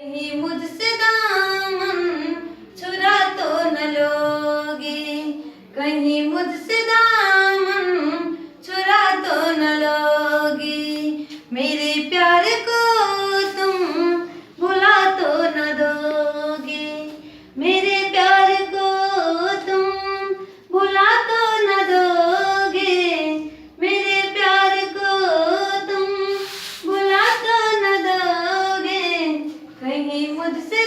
कहीं मुझसे दामन चुरा तो न लोगे, कहीं मुझसे दामन चुरा तो न लोगे, मेरे प्यार को तुम भुला तो न दोगे, मेरे प्यार को तुम भुला तो न दोगे, मेरे प्यार को तुम भुला तो न दोगे, कहीं मुझसे